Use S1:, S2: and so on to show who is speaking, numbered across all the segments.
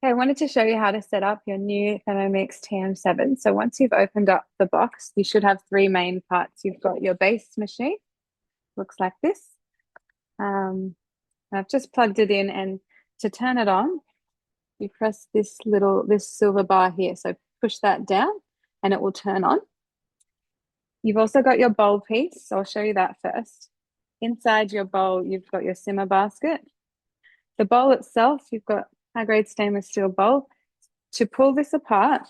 S1: Okay, I wanted to show you how to set up your new Thermomix TM7. So once you've opened up the box, you should have three main parts. You've got your base machine, looks like this. I've just plugged it in, and to turn it on, you press this silver bar here. So push that down and it will turn on. You've also got your bowl piece. So I'll show you that first. Inside your bowl, you've got your simmer basket. The bowl itself, you've got high-grade stainless steel bowl. To pull this apart,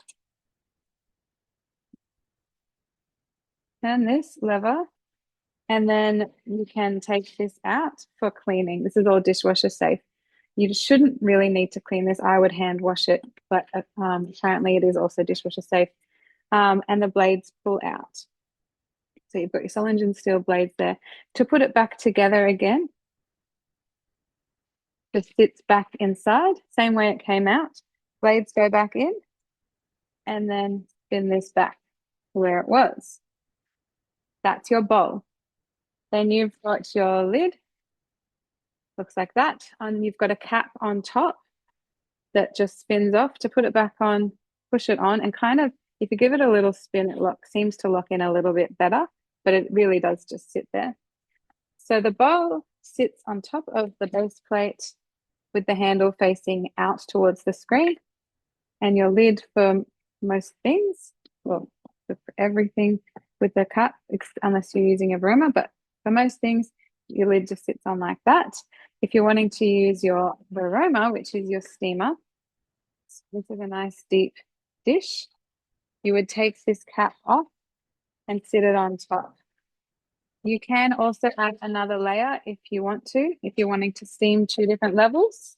S1: turn this lever, and then you can take this out for cleaning. This is all dishwasher safe. You shouldn't really need to clean this. I would hand wash it, but apparently it is also dishwasher safe. And the blades pull out. So you've got your solid and steel blades there. To put it back together again, just sits back inside, same way it came out. Blades go back in, and then spin this back where it was. That's your bowl. Then you've got your lid, looks like that. And you've got a cap on top that just spins off. To put it back on, push it on, and kind of, if you give it a little spin, it seems to lock in a little bit better, but it really does just sit there. So the bowl sits on top of the base plate with the handle facing out towards the screen, and your lid for most things, well, for everything with the cap, unless you're using a Varoma, but for most things, your lid just sits on like that. If you're wanting to use your Varoma, which is your steamer, this is a nice deep dish, you would take this cap off and sit it on top. You can also add another layer if you want to, if you're wanting to steam two different levels,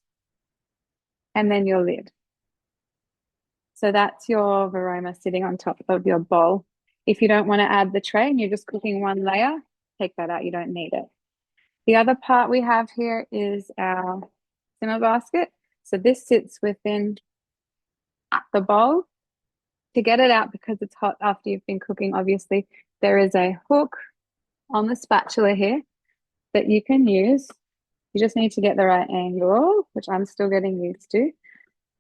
S1: and then your lid. So that's your Varoma sitting on top of your bowl. If you don't want to add the tray and you're just cooking one layer, take that out. You don't need it. The other part we have here is our simmer basket. So this sits within the bowl. To get it out, because it's hot after you've been cooking, obviously, there is a hook on the spatula here that you can use. You just need to get the right angle, which I'm still getting used to,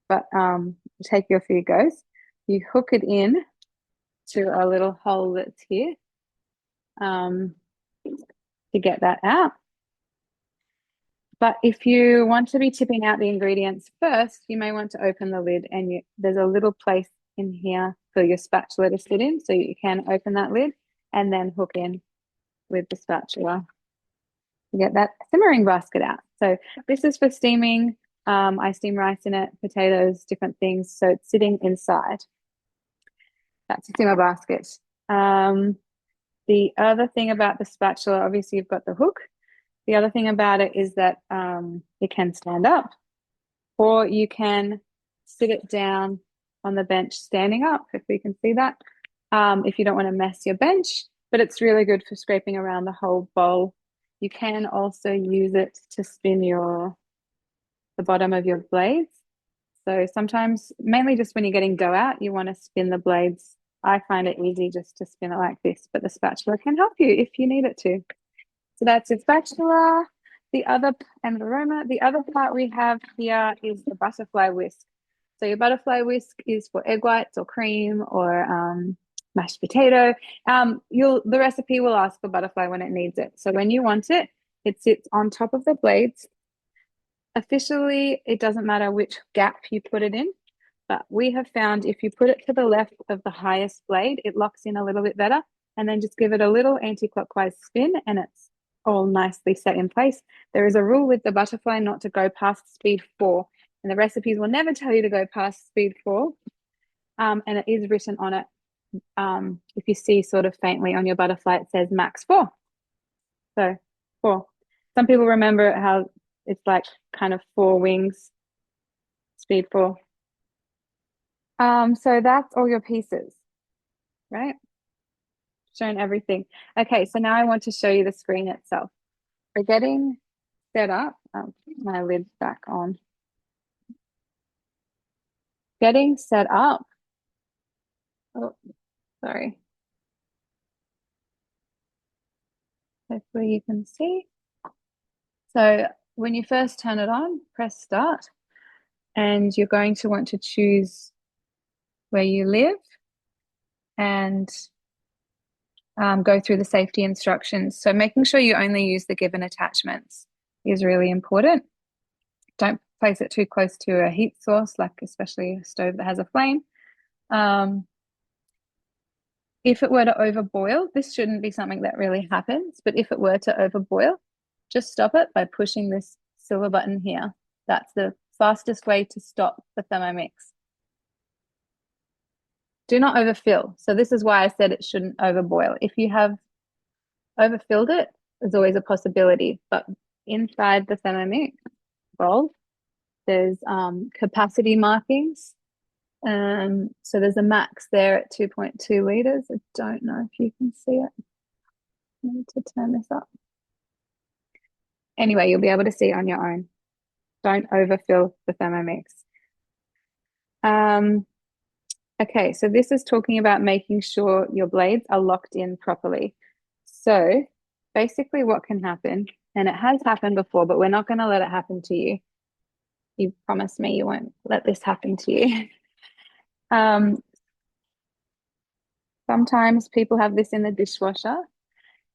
S1: but it'll take you a few goes. You hook it in to a little hole that's here to get that out. But if you want to be tipping out the ingredients first, you may want to open the lid, and there's a little place in here for your spatula to sit in, so you can open that lid and then hook in with the spatula to get that simmering basket out. So this is for steaming. I steam rice in it, potatoes, different things. So it's sitting inside. That's a simmer basket. The other thing about the spatula, obviously you've got the hook. The other thing about it is that it can stand up, or you can sit it down on the bench standing up, if we can see that, if you don't want to mess your bench, but it's really good for scraping around the whole bowl. You can also use it to spin the bottom of your blades. So sometimes, mainly just when you're getting dough out, you want to spin the blades. I find it easy just to spin it like this, but the spatula can help you if you need it to. So that's your spatula. And the Varoma. The other part we have here is the butterfly whisk. So your butterfly whisk is for egg whites or cream or mashed potato. The recipe will ask for butterfly when it needs it. So when you want it, it sits on top of the blades. Officially, it doesn't matter which gap you put it in, but we have found if you put it to the left of the highest blade, it locks in a little bit better, and then just give it a little anti-clockwise spin, and it's all nicely set in place. There is a rule with the butterfly not to go past speed 4, and the recipes will never tell you to go past speed 4, and it is written on it. If you see sort of faintly on your butterfly, it says max 4. So 4. Some people remember how it's like kind of 4 wings, speed 4. So that's all your pieces, right? Shown everything. Okay, so now I want to show you the screen itself. For getting set up, my lid's back on. Getting set up. Oh, sorry. Hopefully you can see. So when you first turn it on, press start, And you're going to want to choose where you live and go through the safety instructions. So making sure you only use the given attachments is really important. Don't place it too close to a heat source, like especially a stove that has a flame. If it were to overboil, this shouldn't be something that really happens, but if it were to overboil, just stop it by pushing this silver button here. That's the fastest way to stop the Thermomix. Do not overfill. So this is why I said it shouldn't overboil. If you have overfilled it, there's always a possibility, but inside the Thermomix bowl, there's capacity markings. So there's a max there at 2.2 liters. I don't know if you can see it. I need to turn this up. Anyway, you'll be able to see it on your own. Don't overfill the Thermomix. Okay, so this is talking about making sure your blades are locked in properly. So basically what can happen, and it has happened before, but we're not going to let it happen to you. You promised me you won't let this happen to you. Sometimes people have this in the dishwasher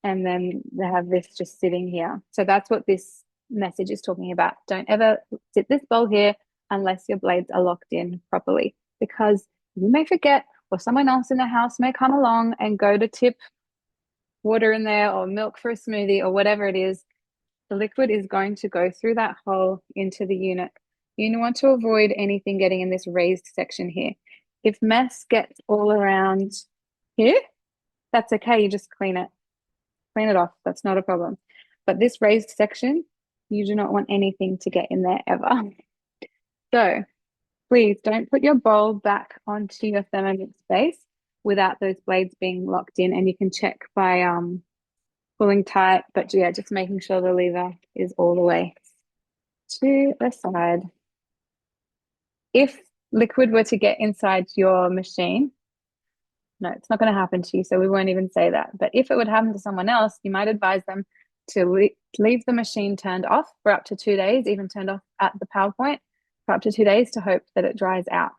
S1: and then they have this just sitting here. So that's what this message is talking about. Don't ever sit this bowl here unless your blades are locked in properly, because you may forget, or someone else in the house may come along and go to tip water in there or milk for a smoothie or whatever it is. The liquid is going to go through that hole into the unit. You want to avoid anything getting in this raised section here. If mess gets all around here, that's okay. You just clean it off. That's not a problem. But this raised section, you do not want anything to get in there ever. So please don't put your bowl back onto your Thermomix base without those blades being locked in. And you can check by pulling tight, but yeah, just making sure the lever is all the way to the side. If liquid were to get inside your machine, no, it's not going to happen to you, so we won't even say that. But if it would happen to someone else, you might advise them to leave the machine turned off for up to 2 days, even turned off at the power point for up to 2 days to hope that it dries out.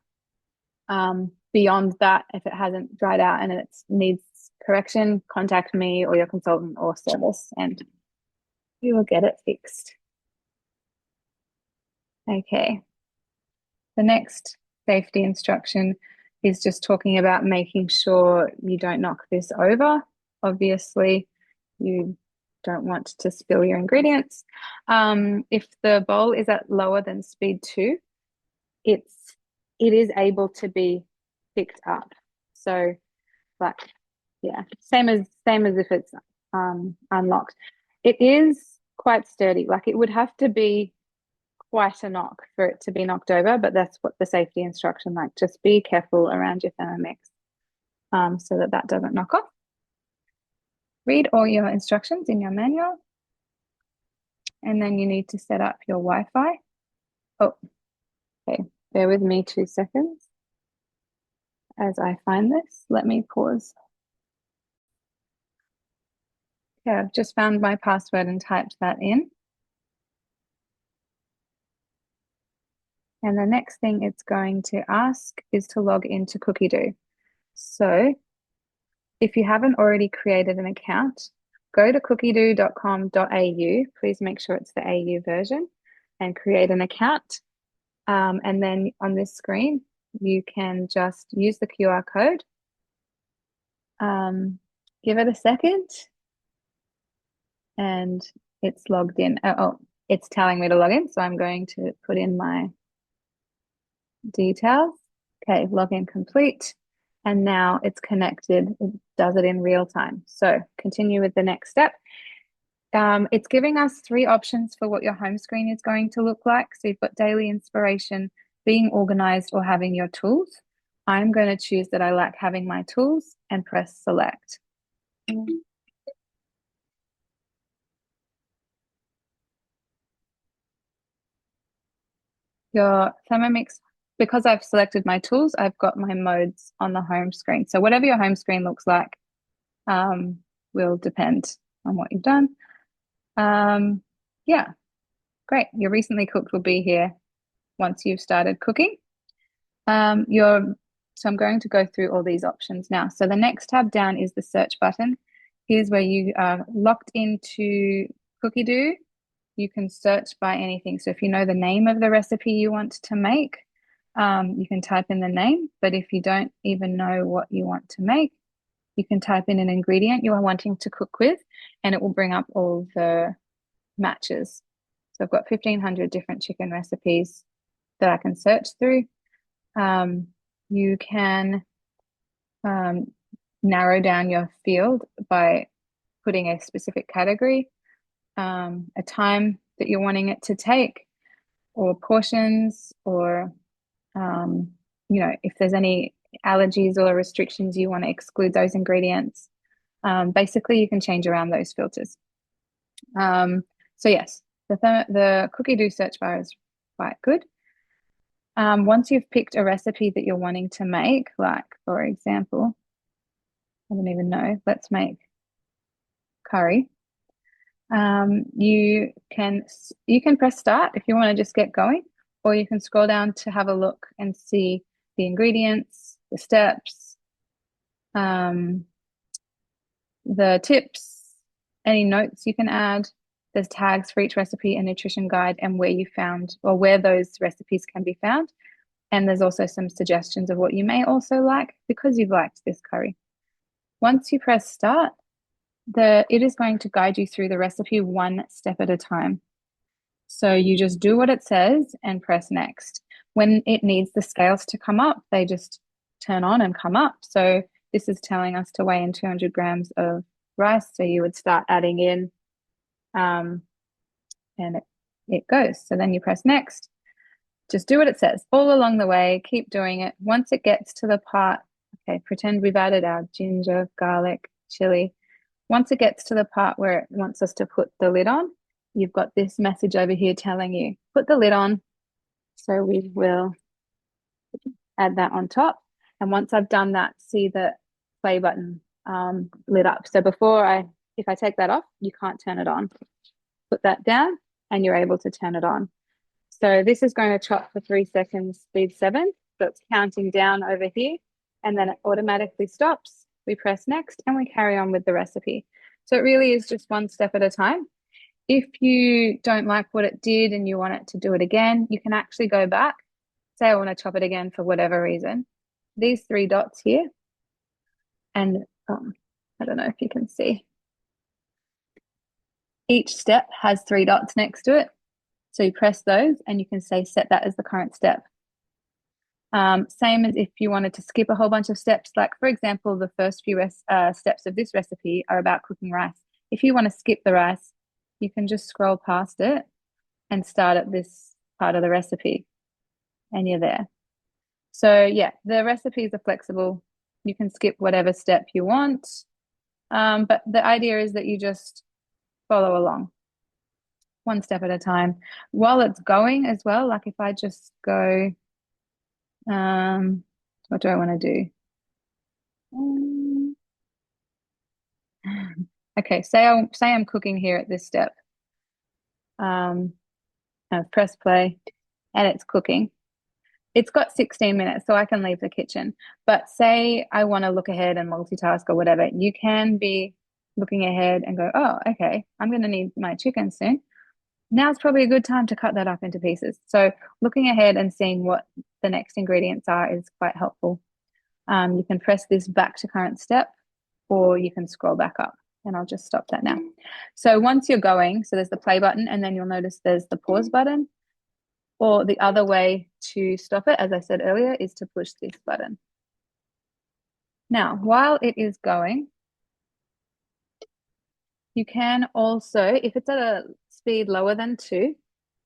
S1: Beyond that, if it hasn't dried out and it needs correction, contact me or your consultant or service and we will get it fixed. Okay. The next safety instruction is just talking about making sure you don't knock this over. Obviously, you don't want to spill your ingredients. If the bowl is at lower than speed 2, it is able to be picked up. So, like, yeah, same as if it's unlocked. It is quite sturdy. Like, it would have to be quite a knock for it to be knocked over, but that's what the safety instruction, like, just be careful around your Thermomix so that doesn't knock off. Read all your instructions in your manual, and then you need to set up your Wi-Fi. Oh, okay, bear with me 2 seconds as I find this. Let me pause. Okay, I've just found my password and typed that in. And the next thing it's going to ask is to log into Cookidoo. So if you haven't already created an account, go to cookidoo.com.au. Please make sure it's the AU version and create an account. And then on this screen, you can just use the QR code. Give it a second and it's logged in. Oh, it's telling me to log in. So I'm going to put in my details. Okay, login complete. And now it's connected. It does it in real time. So continue with the next step. It's giving us 3 options for what your home screen is going to look like. So you've got daily inspiration, being organized, or having your tools. I'm going to choose that I like having my tools and press select. Your Thermomix, because I've selected my tools, I've got my modes on the home screen. So whatever your home screen looks like will depend on what you've done. Yeah, great. Your recently cooked will be here. once you've started cooking. So I'm going to go through all these options now. So the next tab down is the search button. Here's where you are locked into Cookidoo. You can search by anything. So if you know the name of the recipe you want to make, you can type in the name. But if you don't even know what you want to make, you can type in an ingredient you are wanting to cook with, and it will bring up all the matches. So I've got 1,500 different chicken recipes that I can search through. You can narrow down your field by putting a specific category, a time that you're wanting it to take, or portions, or if there's any allergies or restrictions, you want to exclude those ingredients. Basically, you can change around those filters. So yes, the Cookidoo search bar is quite good. Once you've picked a recipe that you're wanting to make, like for example, I don't even know, let's make curry. You can press start if you want to just get going, or you can scroll down to have a look and see the ingredients, the steps, the tips, any notes you can add. There's tags for each recipe, a nutrition guide, and where you found or where those recipes can be found. And there's also some suggestions of what you may also like because you've liked this curry. Once you press start, it is going to guide you through the recipe one step at a time. So you just do what it says and press next. When it needs the scales to come up, they just turn on and come up. So this is telling us to weigh in 200 grams of rice. So you would start adding in, and it goes. So then you press next. Just do what it says all along the way. Keep doing it. Once it gets to the part, okay, pretend we've added our ginger, garlic, chili. Once it gets to the part where it wants us to put the lid on, you've got this message over here telling you, put the lid on. So we will add that on top. And once I've done that, see the play button lit up. So if I take that off, you can't turn it on. Put that down and you're able to turn it on. So this is going to chop for 3 seconds, speed 7. So it's counting down over here, and then it automatically stops. We press next and we carry on with the recipe. So it really is just one step at a time. If you don't like what it did and you want it to do it again, you can actually go back. Say I want to chop it again for whatever reason. These 3 dots here, and I don't know if you can see. Each step has 3 dots next to it. So you press those and you can say set that as the current step. Same as if you wanted to skip a whole bunch of steps, like for example, the first few steps of this recipe are about cooking rice. If you want to skip the rice, you can just scroll past it and start at this part of the recipe and you're there. So yeah, the recipes are flexible. You can skip whatever step you want. But the idea is that you just follow along one step at a time while it's going as well. Like if I just go, what do I want to do? Okay, say I'm cooking here at this step. I've pressed play and it's cooking. It's got 16 minutes, so I can leave the kitchen. But say I want to look ahead and multitask or whatever, you can be looking ahead and go, oh, okay, I'm going to need my chicken soon. Now's probably a good time to cut that up into pieces. So looking ahead and seeing what the next ingredients are is quite helpful. You can press this back to current step, or you can scroll back up, and I'll just stop that now. So once you're going, so there's the play button, and then you'll notice there's the pause button, or the other way to stop it, as I said earlier, is to push this button. Now, while it is going, you can also, if it's at a speed lower than 2,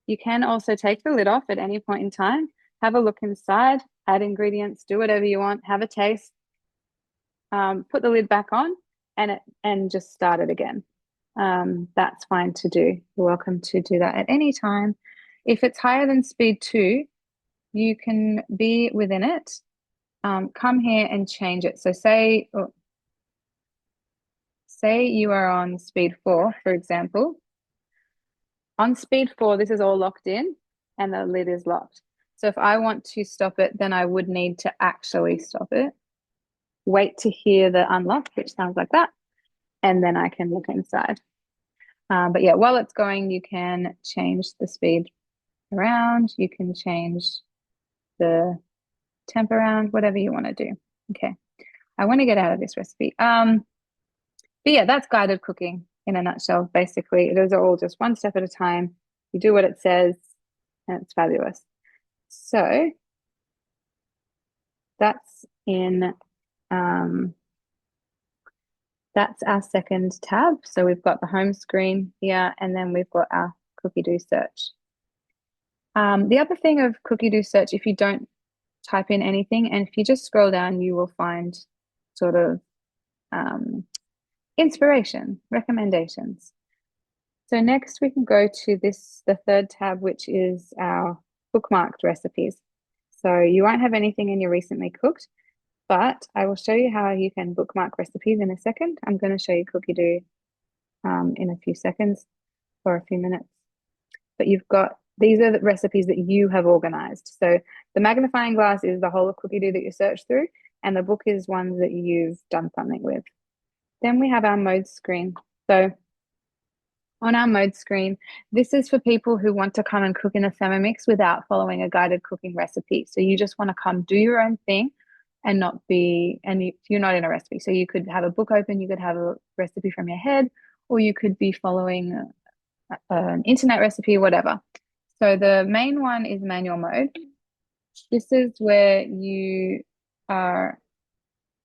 S1: you can also take the lid off at any point in time, have a look inside, add ingredients, do whatever you want, have a taste, put the lid back on, and just start it again. That's fine to do. You're welcome to do that at any time. If it's higher than speed 2, you can be within it. Come here and change it. So say you are on speed 4, for example. On speed 4, this is all locked in and the lid is locked. So if I want to stop it, then I would need to actually stop it, wait to hear the unlock, which sounds like that, and then I can look inside. But yeah, while it's going, you can change the speed around. You can change the temp around, whatever you want to do. Okay. I want to get out of this recipe. But yeah, that's guided cooking in a nutshell. Basically, those are all just one step at a time. You do what it says, and it's fabulous. So that's in that's our second tab. So we've got the home screen here, and then we've got our Cookidoo search. The other thing of Cookidoo search, if you don't type in anything, and if you just scroll down, you will find sort of inspiration, recommendations. So next we can go to the third tab, which is our bookmarked recipes. So you won't have anything in your recently cooked, but I will show you how you can bookmark recipes in a second. I'm going to show you Cookidoo in a few seconds or a few minutes. But these are the recipes that you have organized. So the magnifying glass is the whole of Cookidoo that you search through, and the book is ones that you've done something with. Then we have our mode screen. So on our mode screen, this is for people who want to come and cook in a Thermomix without following a guided cooking recipe. So you just want to come do your own thing and you're not in a recipe. So you could have a book open, you could have a recipe from your head, or you could be following an internet recipe, whatever. So the main one is manual mode. This is where you are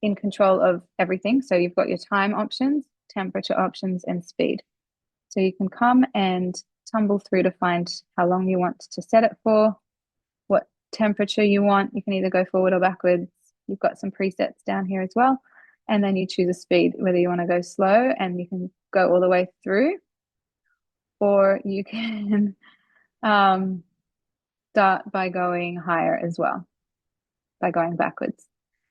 S1: in control of everything. So you've got your time options, temperature options, and speed. So you can come and tumble through to find how long you want to set it for, what temperature you want. You can either go forward or backwards. You've got some presets down here as well. And then you choose a speed, whether you want to go slow and you can go all the way through, or you can start by going higher as well, by going backwards.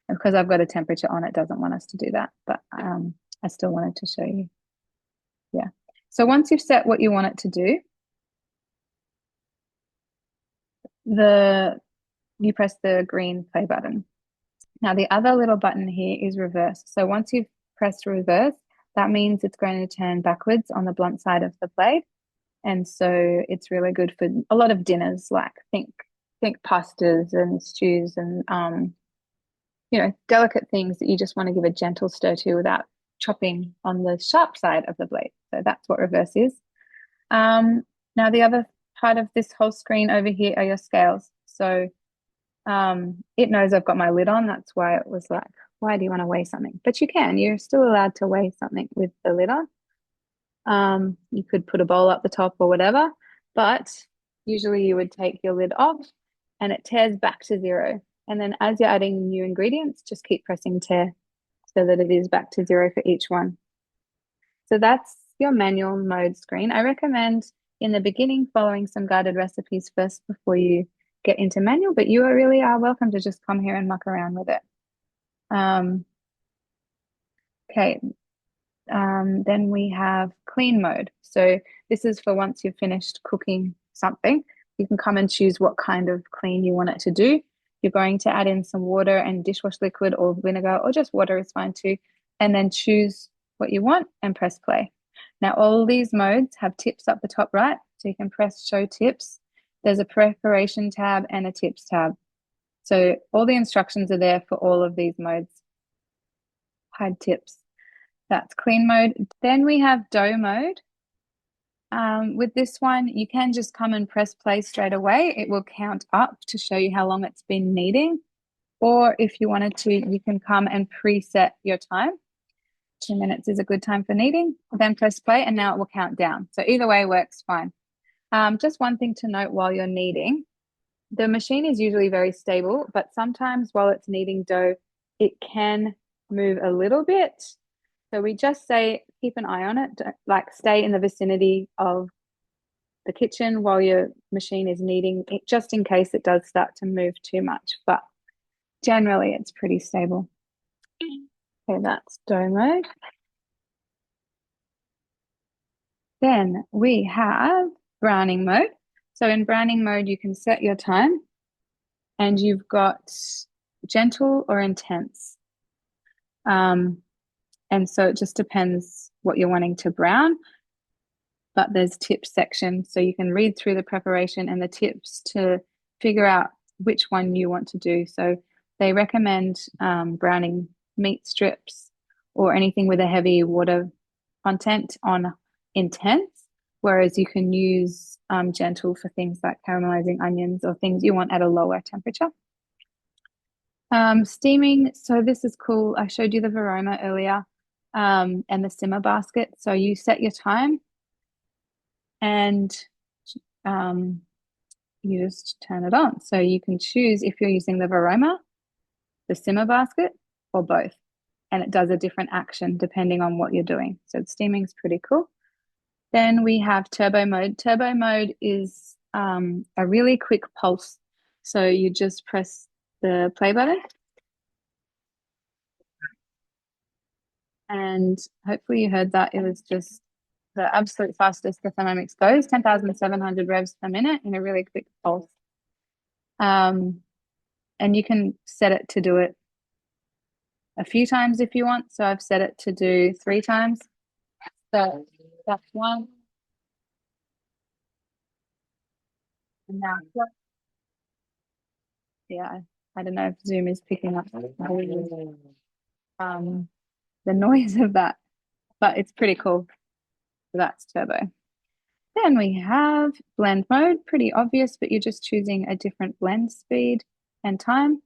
S1: And because I've got a temperature on, it doesn't want us to do that, but I still wanted to show you. Yeah. So once you've set what you want it to do, you press the green play button. Now the other little button here is reverse. So once you've pressed reverse, that means it's going to turn backwards on the blunt side of the blade. And so it's really good for a lot of dinners, like think pastas and stews and delicate things that you just want to give a gentle stir to without chopping on the sharp side of the blade. So that's what reverse is. Now the other part of this whole screen over here are your scales. So it knows I've got my lid on. That's why it was like, why do you want to weigh something? But you're still allowed to weigh something with the lid on. You could put a bowl up the top or whatever, but usually you would take your lid off and it tears back to 0. And then as you're adding new ingredients, just keep pressing tear so that it is back to 0 for each one. So that's your manual mode screen. I recommend in the beginning following some guided recipes first before you get into manual, but you really are welcome to just come here and muck around with it. Okay. Then we have clean mode. So this is for once you've finished cooking something, you can come and choose what kind of clean you want it to do. You're going to add in some water and dishwash liquid or vinegar, or just water is fine too, and then choose what you want and press play. Now, all these modes have tips up the top right, so you can press show tips. There's a preparation tab and a tips tab. So all the instructions are there for all of these modes. Hide tips. That's clean mode. Then we have dough mode. With this one, you can just come and press play straight away. It will count up to show you how long it's been kneading. Or if you wanted to, you can come and preset your time. 2 minutes is a good time for kneading. Then press play and now it will count down. So either way works fine. Just one thing to note while you're kneading, the machine is usually very stable, but sometimes while it's kneading dough, it can move a little bit. So we just say, keep an eye on it, like stay in the vicinity of the kitchen while your machine is kneading, just in case it does start to move too much, but generally it's pretty stable. Okay, that's dough mode. Then we have browning mode. So in browning mode, you can set your time and you've got gentle or intense. Um, and so it just depends what you're wanting to brown. But there's tips section, so you can read through the preparation and the tips to figure out which one you want to do. So they recommend browning meat strips or anything with a heavy water content on intense, whereas you can use gentle for things like caramelizing onions or things you want at a lower temperature. Steaming, so this is cool. I showed you the Varoma earlier, and the simmer basket. So you set your time and you just turn it on. So you can choose if you're using the Varoma, the simmer basket, or both. And it does a different action depending on what you're doing. So steaming is pretty cool. Then we have turbo mode. Turbo mode is a really quick pulse. So you just press the play button and hopefully you heard that. It was just the absolute fastest the Thermomix goes, 10,700 revs per minute in a really quick pulse. And you can set it to do it a few times if you want. So I've set it to do 3 times. So that's one. And now, yeah, I don't know if Zoom is picking up the noise of that, but it's pretty cool. So that's turbo. Then we have blend mode, pretty obvious, but you're just choosing a different blend speed and time.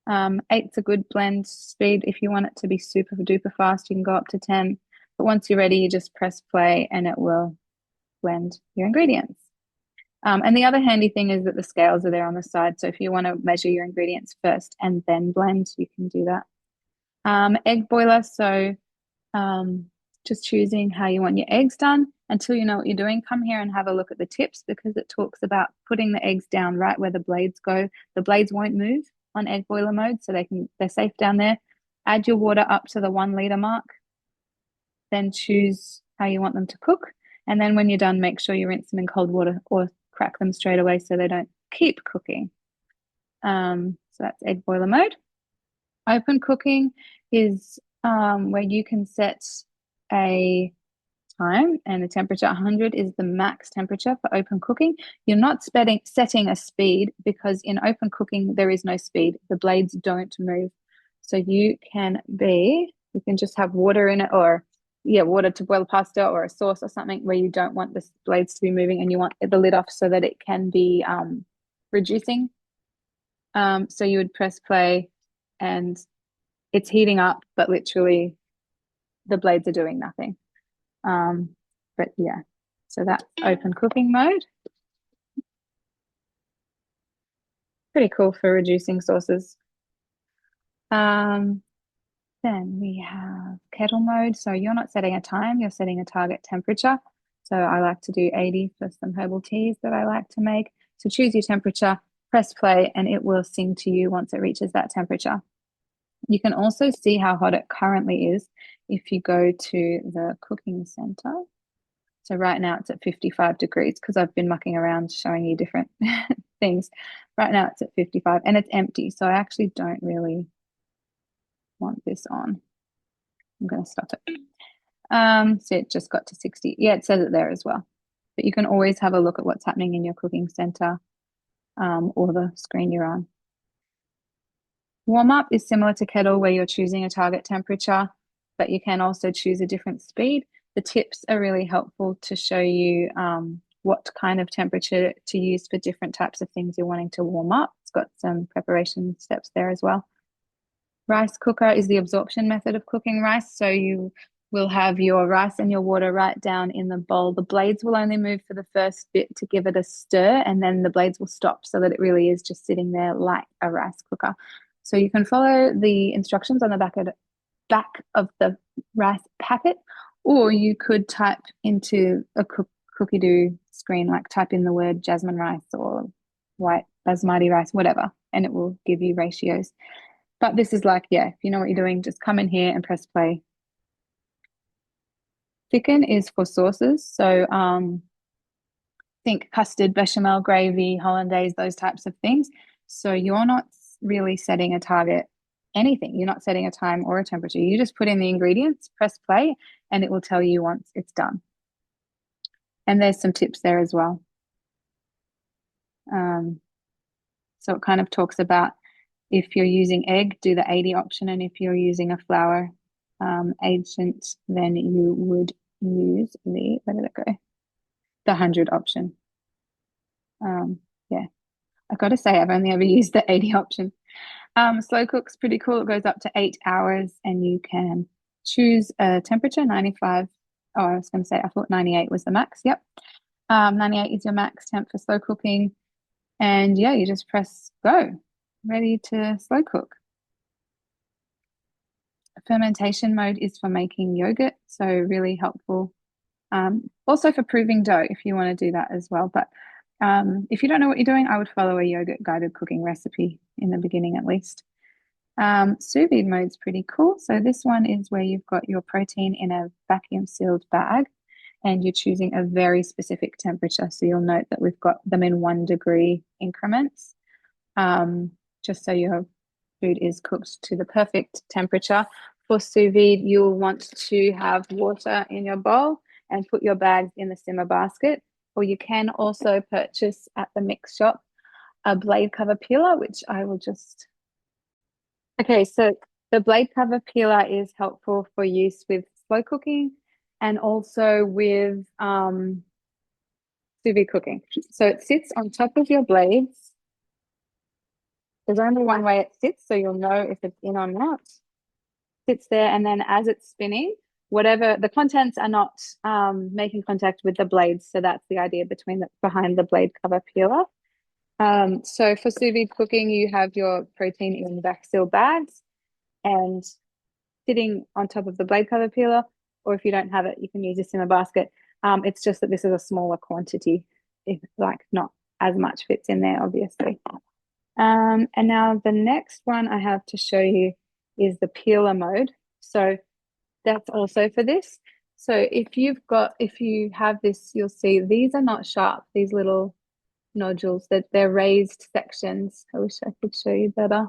S1: 8's a good blend speed. If you want it to be super duper fast, you can go up to 10. But once you're ready, you just press play and it will blend your ingredients. And the other handy thing is that the scales are there on the side. So if you want to measure your ingredients first and then blend, you can do that. Egg boiler. So just choosing how you want your eggs done. Until you know what you're doing, come here and have a look at the tips because it talks about putting the eggs down right where the blades go. The blades won't move on egg boiler mode, so they're safe down there. Add your water up to the 1 liter mark. Then choose how you want them to cook. And then when you're done, make sure you rinse them in cold water or crack them straight away so they don't keep cooking. So that's egg boiler mode. Open cooking is where you can set a time and the temperature. 100 is the max temperature for open cooking. You're not setting a speed because in open cooking there is no speed. The blades don't move. So you can just have water in it or water to boil pasta or a sauce or something where you don't want the blades to be moving and you want the lid off so that it can be reducing. So you would press play and it's heating up, but literally the blades are doing nothing. But yeah, so that's open cooking mode. Pretty cool for reducing sauces. Then we have kettle mode. So you're not setting a time, you're setting a target temperature. So I like to do 80 for some herbal teas that I like to make. So choose your temperature, press play, and it will sing to you once it reaches that temperature. You can also see how hot it currently is if you go to the cooking center. So right now it's at 55 degrees because I've been mucking around showing you different things. Right now it's at 55 and it's empty. So I actually don't really want this on. I'm going to stop it. So it just got to 60. Yeah, it says it there as well. But you can always have a look at what's happening in your cooking center or the screen you're on. Warm up is similar to kettle where you're choosing a target temperature, but you can also choose a different speed. The tips are really helpful to show you what kind of temperature to use for different types of things you're wanting to warm up. It's got some preparation steps there as well. Rice cooker is the absorption method of cooking rice. So you will have your rice and your water right down in the bowl. The blades will only move for the first bit to give it a stir, and then the blades will stop so that it really is just sitting there like a rice cooker. So you can follow the instructions on the back of the rice packet, or you could type into a Cookidoo screen, like type in the word jasmine rice or white basmati rice, whatever, and it will give you ratios. But this is like, if you know what you're doing, just come in here and press play. Thicken is for sauces. So think custard, bechamel, gravy, hollandaise, those types of things. So you're not really setting a target, anything. You're not setting a time or a temperature. You just put in the ingredients, press play, and it will tell you once it's done. And there's some tips there as well. So it kind of talks about if you're using egg, do the 80 option, and if you're using a flour agent, then you would use the, where did it go? The 100 option. Yeah, I've got to say I've only ever used the 80 option. Slow cook's pretty cool. It goes up to 8 hours, and you can choose a temperature, 95. Oh, I was going to say, I thought 98 was the max. Yep. 98 is your max temp for slow cooking. And yeah, you just press go, ready to slow cook. Fermentation mode is for making yogurt, so really helpful. Also for proving dough, if you want to do that as well. But if you don't know what you're doing, I would follow a yogurt guided cooking recipe in the beginning at least. Sous vide mode's pretty cool. So this one is where you've got your protein in a vacuum sealed bag and you're choosing a very specific temperature. So you'll note that we've got them in 1 degree increments, just so your food is cooked to the perfect temperature. For sous vide, you'll want to have water in your bowl and put your bags in the simmer basket. Or you can also purchase at the mix shop a blade cover peeler, which I will just... Okay, so the blade cover peeler is helpful for use with slow cooking and also with sous vide cooking. So it sits on top of your blades. There's only one way it sits, so you'll know if it's in or not. Sits there, and then as it's spinning, whatever the contents are not making contact with the blades. So that's the idea behind the blade cover peeler. So for sous vide cooking, you have your protein in vac seal bags and sitting on top of the blade cover peeler, or if you don't have it, you can use a simmer basket. It's just that this is a smaller quantity, if like not as much fits in there, obviously. And now the next one I have to show you is the peeler mode. So that's also for this. So if you have this, you'll see these are not sharp, these little nodules, that they're raised sections. I wish I could show you better.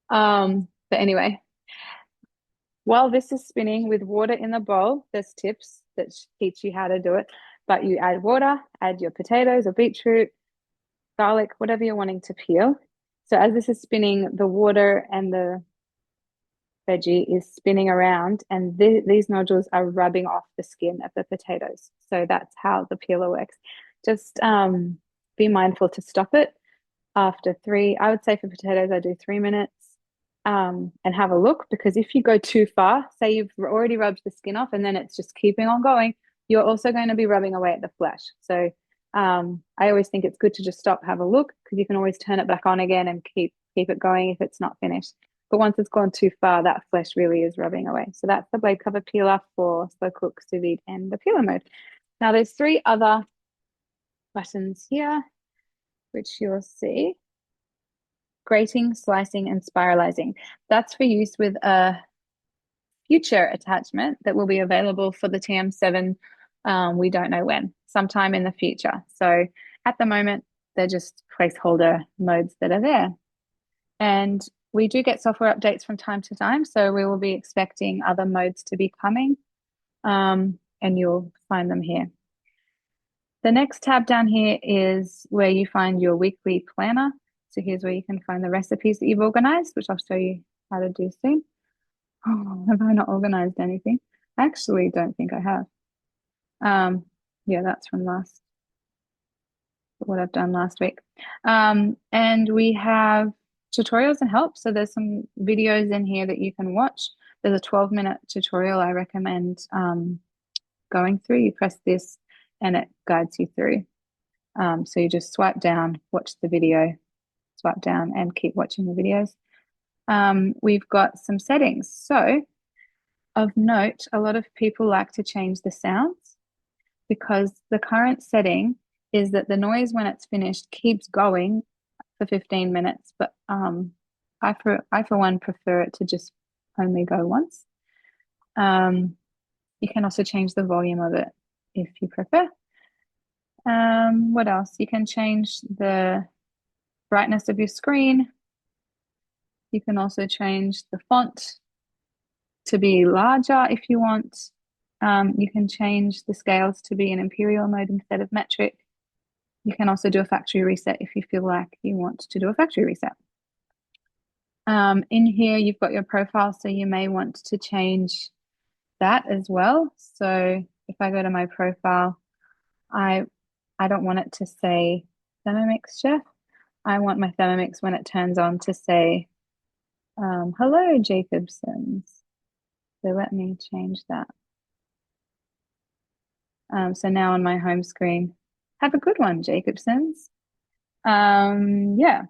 S1: But anyway, while this is spinning with water in the bowl, there's tips that teach you how to do it. But you add water, add your potatoes or beetroot, garlic, whatever you're wanting to peel. So as this is spinning, the water and the veggie is spinning around, and these nodules are rubbing off the skin of the potatoes. So that's how the peeler works. Just be mindful to stop it after 3. I would say for potatoes, I do 3 minutes. And have a look, because if you go too far, say you've already rubbed the skin off and then it's just keeping on going, you're also going to be rubbing away at the flesh. So I always think it's good to just stop, have a look, because you can always turn it back on again and keep it going if it's not finished. But once it's gone too far, that flesh really is rubbing away. So that's the blade cover peeler for slow cook, sous vide, and the peeler mode. Now there's 3 other buttons here, which you'll see. Grating, slicing, and spiralizing. That's for use with a future attachment that will be available for the TM7. We don't know when, sometime in the future. So at the moment, they're just placeholder modes that are there. And we do get software updates from time to time, so we will be expecting other modes to be coming, and you'll find them here. The next tab down here is where you find your weekly planner. So here's where you can find the recipes that you've organized, which I'll show you how to do soon. Oh, have I not organized anything? I actually don't think I have. Yeah, that's from what I've done last week. And we have tutorials and help. So there's some videos in here that you can watch. There's a 12-minute tutorial I recommend going through. You press this and it guides you through. So you just swipe down, watch the video, swipe down, and keep watching the videos. We've got some settings. So of note, a lot of people like to change the sounds, because the current setting is that the noise when it's finished keeps going for 15 minutes. But I for one prefer it to just only go once. You can also change the volume of it if you prefer. What else? You can change the brightness of your screen. You can also change the font to be larger if you want. You can change the scales to be in imperial mode instead of metric. You can also do a factory reset if you feel like you want to do a factory reset. In here, you've got your profile, so you may want to change that as well. So if I go to my profile, I don't want it to say Thermomix Chef. I want my Thermomix when it turns on to say, hello, Jacobsons. So let me change that. So now on my home screen, have a good one, Jacobsons. Yeah.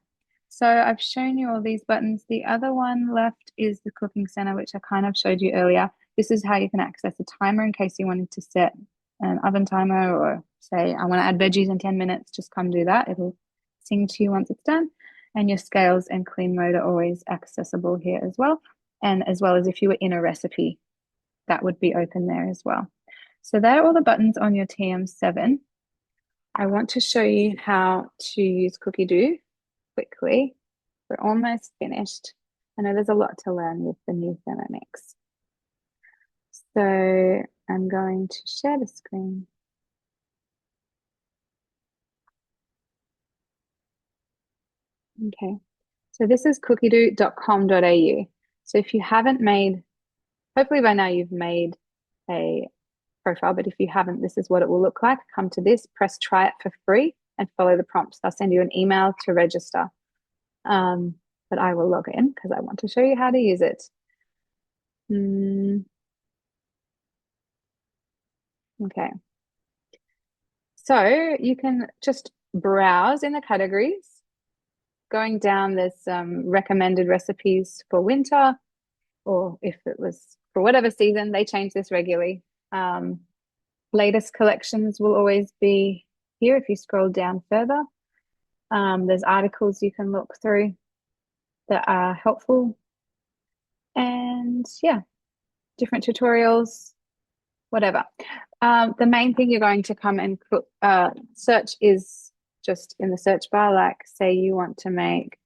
S1: So I've shown you all these buttons. The other one left is the cooking center, which I kind of showed you earlier. This is how you can access a timer in case you wanted to set an oven timer or say, I want to add veggies in 10 minutes, just come do that. It'll sing to you once it's done. And your scales and clean mode are always accessible here as well. And as well as if you were in a recipe, that would be open there as well. So they're all the buttons on your TM7. I want to show you how to use Cookidoo quickly. We're almost finished. I know there's a lot to learn with the new Thermomix. So I'm going to share the screen. Okay, so this is cookidoo.com.au. So if you haven't made, hopefully by now you've made a profile, but if you haven't, this is what it will look like. Come to this, press try it for free and follow the prompts. I'll send you an email to register. But I will log in because I want to show you how to use it. Okay. So you can just browse in the categories. Going down, there's recommended recipes for winter, or if it was for whatever season, they change this regularly. Latest collections will always be here if you scroll down further. There's articles you can look through that are helpful. And yeah, different tutorials, whatever. The main thing you're going to come and search is just in the search bar, like say you want to make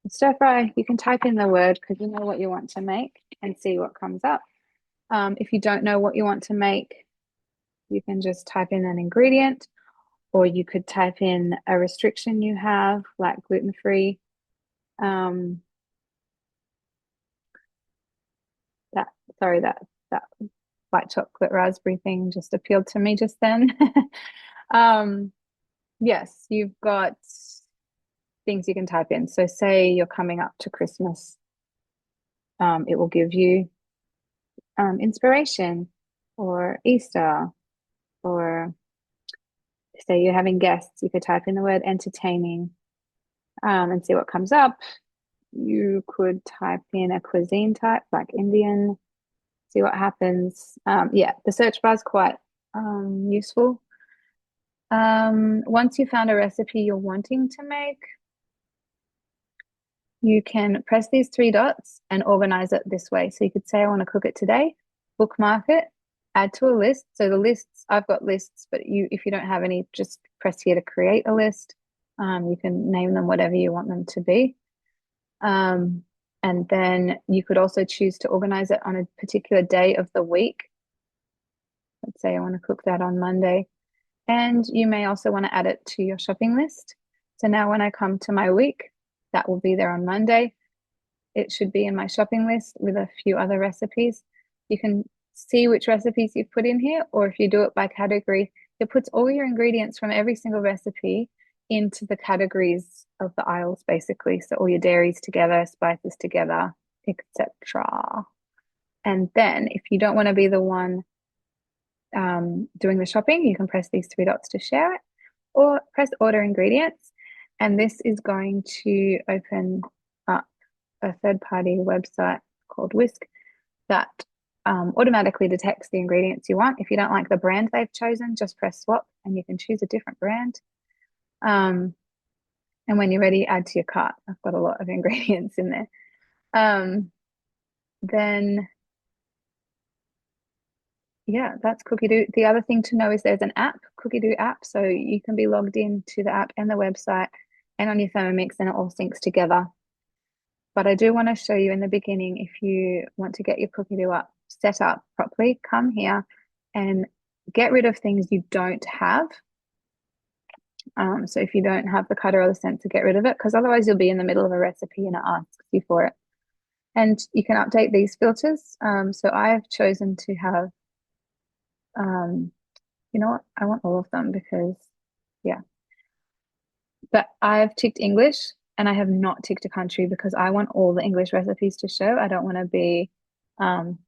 S1: a stir fry, you can type in the word because you know what you want to make and see what comes up. If you don't know what you want to make, you can just type in an ingredient, or you could type in a restriction you have, like gluten-free. That white chocolate raspberry thing just appealed to me just then. Yes, you've got things you can type in. So say you're coming up to Christmas, it will give you inspiration, or Easter, or say you're having guests, you could type in the word entertaining and see what comes up. You could type in a cuisine type like Indian, see what happens. Yeah, the search bar is quite useful. Once you found a recipe you're wanting to make, you can press these three dots and organize it this way. So you could say, I want to cook it today, bookmark it, add to a list. So the lists, I've got lists, but if you don't have any, just press here to create a list. You can name them whatever you want them to be. And then you could also choose to organize it on a particular day of the week. Let's say I want to cook that on Monday. And you may also want to add it to your shopping list. So now when I come to my week, that will be there on Monday. It should be in my shopping list with a few other recipes. You can see which recipes you've put in here, or if you do it by category, it puts all your ingredients from every single recipe into the categories of the aisles, basically. So all your dairies together, spices together, etc. And then if you don't want to be the one doing the shopping, you can press these three dots to share it, or press order ingredients. And this is going to open up a third-party website called Whisk that automatically detects the ingredients you want. If you don't like the brand they've chosen, just press swap and you can choose a different brand. And when you're ready, add to your cart. I've got a lot of ingredients in there. Then, yeah, that's Cookidoo. The other thing to know is there's an app, Cookidoo app, so you can be logged in to the app and the website and on your Thermomix, and it all syncs together. But I do want to show you in the beginning, if you want to get your Cookidoo up, set up properly, come here and get rid of things you don't have. So if you don't have the cutter or the sensor, get rid of it, because otherwise you'll be in the middle of a recipe and it asks you for it. And you can update these filters. So I've chosen to have, you know what? I want all of them because, yeah. But I've ticked English and I have not ticked a country because I want all the English recipes to show. I don't want to be um,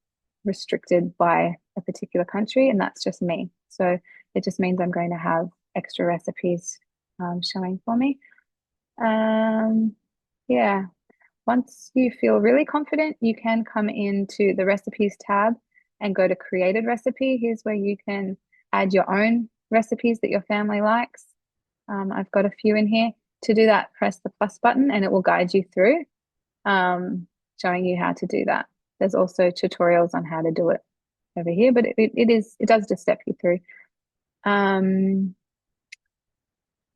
S1: restricted by a particular country, and that's just me. So it just means I'm going to have extra recipes showing for me. Yeah, once you feel really confident, you can come into the recipes tab and go to created recipe. Here's where you can add your own recipes that your family likes. I've got a few in here. To do that, press the plus button and it will guide you through, showing you how to do that. There's also tutorials on how to do it over here, but it does just step you through.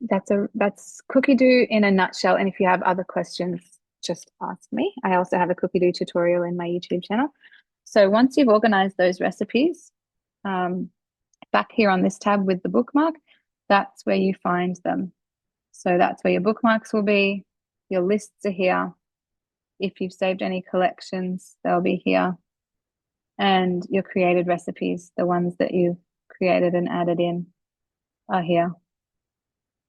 S1: That's Cookidoo in a nutshell. And if you have other questions, just ask me. I also have a Cookidoo tutorial in my YouTube channel. So once you've organized those recipes, back here on this tab with the bookmark, that's where you find them. So that's where your bookmarks will be. Your lists are here. If you've saved any collections, they'll be here. And your created recipes, the ones that you've created and added in, are here.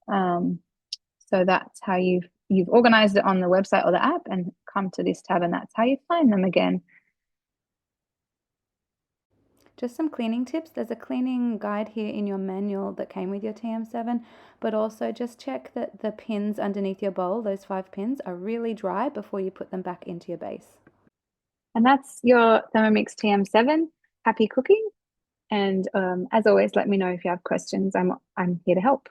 S1: So that's how you've organized it on the website or the app and come to this tab, and that's how you find them again.
S2: Just some cleaning tips. There's a cleaning guide here in your manual that came with your TM7, but also just check that the pins underneath your bowl, those 5 pins, are really dry before you put them back into your base.
S1: And that's your Thermomix TM7. Happy cooking. And as always, let me know if you have questions. I'm here to help.